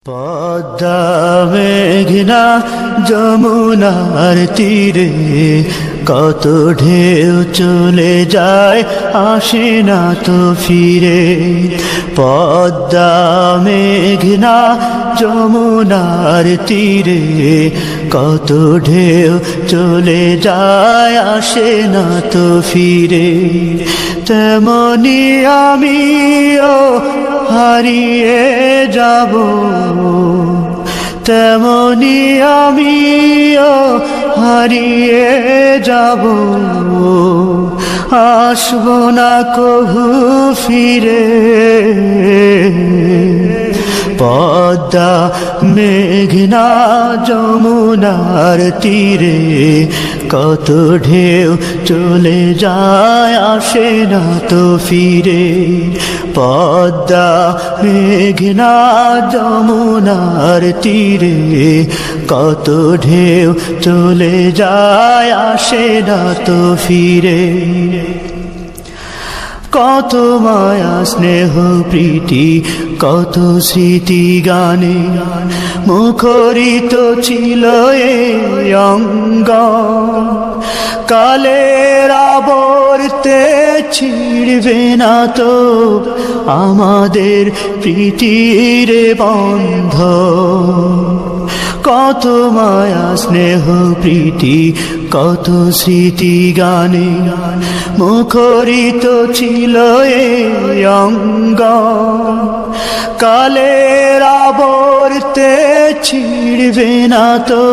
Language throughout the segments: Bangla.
পদ্মা মেঘনা যমুনার তীরে কত ঢেউ চলে যায় আসে না তো ফিরে। পদ্মা মেঘনা যমুনার তীরে কত ঢেউ চলে যায় আসে না তো ফিরে। তেমনি আমিও হারিয়ে যাব, তেমনি আমিও হারিয়ে যাব, আসব না কভু ফিরে। পদ্মা মেঘনা যমুনার তীরে কত ঢেউ চলে যায় আসে না তো ফিরে। পদ্মা মেঘনা যমুনার তীরে কত ঢেউ চলে যায় আসে না তো ফিরে। কত মায়া স্নেহ প্রীতি কত স্মৃতি গানে মুখরিত ছিল এই অঙ্গ। কালের আবর্তে ছিড়বে না তো আমাদের প্রীতির বন্ধ। কত মায়া স্নেহ প্রীতি কত স্মৃতি গানে মুখরিত ছিল এই অঙ্গ। কালের আবর্তে ছিড়বে না তো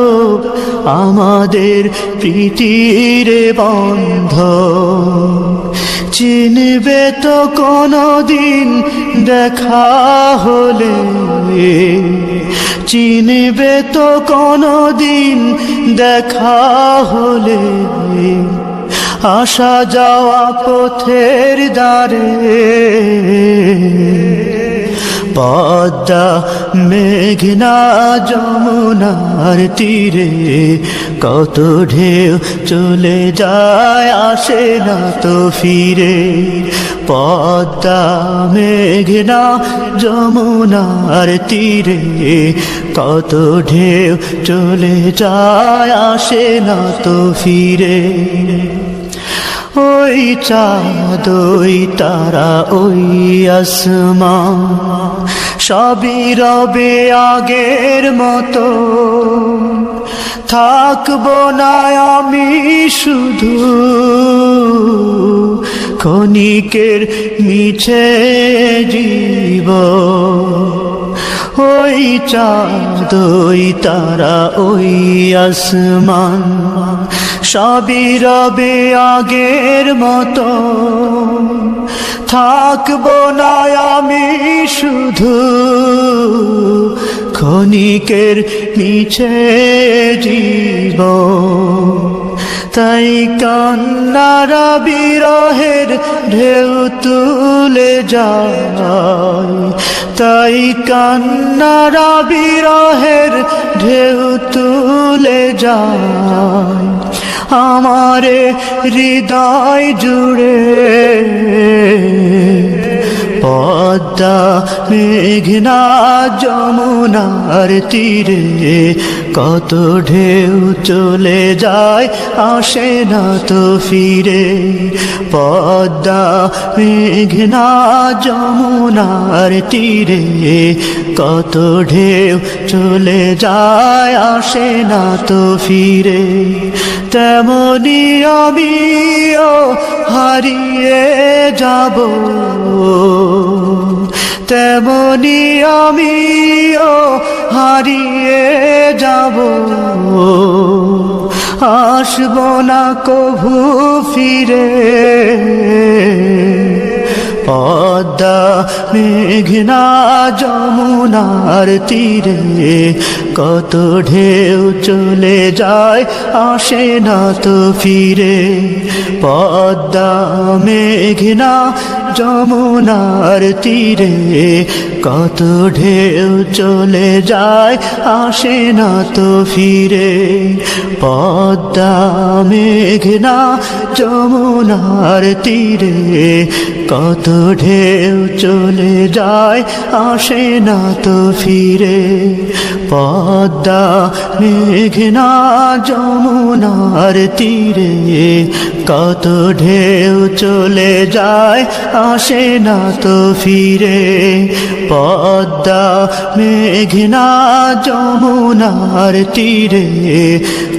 আমাদের প্রীতির বন্ধ। চিনবে তো কোনদিন দেখা হলে, চিনবে তো কোনদিন দেখা হলে আসা যাওয়া পথের দ্বারে। পদ্মা মেঘনা যমুনার তীরে কত ঢেউ চলে যায় আসে না তো ফিরে। পদ্মা মেঘনা যমুনার তীরে কত ঢেউ চলে যায় আসে না তো ফিরে। ওই চাঁদ ওই তারা ওই আসমান সবই রবে আগের মতো। থাকবো না আমি শুধু ক্ষণিকের মিছে জীবন। ওই চাঁদ ওই তারা ওই আসমান সবই রবে আগের মতো। থাকবো না আমি শুধু ক্ষণিকের মিছে জীবন। তাই কান্নারা বিরহের ঢেউ তুলে যায়, তাই কান্নারা বিরহের ঢেউ তুলে যায় আমারে হৃদয় জুড়ে। পদ্মা মেঘনা যমুনার তীরে কত ঢেউ চলে যায় আসে না তো ফিরে। পদ্মা মেঘনা যমুনার তীরে কত ঢেউ চলে যায় আসে না তো ফিরে। তেমনি আমিও হারিয়ে যাব, তেমনি আমিও হারিয়ে যাব, আসব না কভু ফিরে। পদ্মা মেঘনা যমুনার তীরে কত ঢেউ চলে যায় আসে না তো ফিরে পদ্মা মেঘনা যমুনার তীরে কত ঢেউ চলে যায় আসে না তো ফিরে পদ্মা মেঘনা যমুনার তীরে কত ঢেউ চলে যায় আসে না তো ফিরে পদ্মা মেঘনা যমুনার তীরে কত ঢেউ চলে যায় আসে না তো ফিরে পদ্মা মেঘনা যমুনার তীরে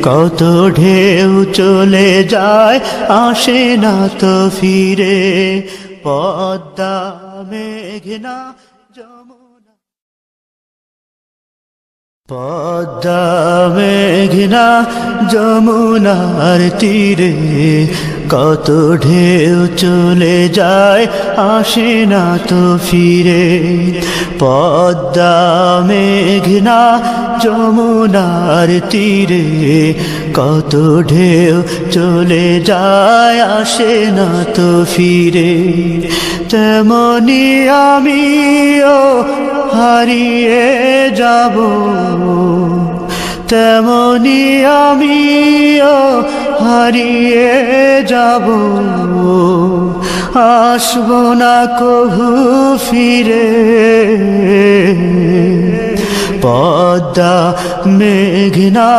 কত ঢেউ চলে যায় আসে না তো ফিরে পদ্মা মেঘনা যমুনা পদ্মা মেঘনা যমুনার তীরে কত ঢেউ চলে যায় আসে না তো ফিরে পদ্মা মেঘনা যমুনার তীরে কত ঢেউ চলে যায় আসে না তো ফিরে তেমনি আমিও হারিয়ে যাব তেমনি আমিও হারিয়ে যাব আসবো না কভু ফিরে পদ্মা মেঘনা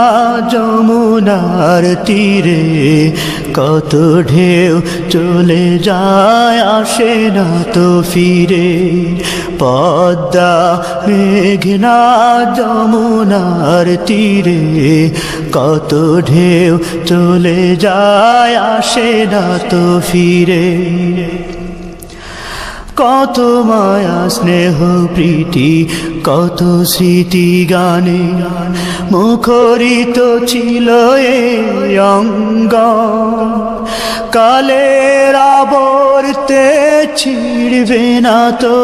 যমুনার তীরে কত ঢেউ চলে যায় আসে না তো ফিরে পদ্মা মেঘনা যমুনার তীরে কত ঢেউ চলে যায় আসে না তো ফিরে কত মায়া স্নেহ প্রীতি কত স্মৃতি গানে মুখরিত ছিল এই অঙ্গ কালের আবর্তে ছিড়বে না তো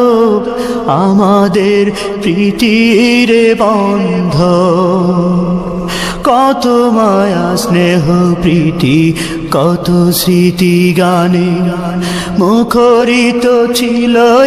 আমাদের প্রীতির বন্ধ কত মায়া স্নেহ প্রীতি কত স্মৃতি গানে মুখরিত ছিল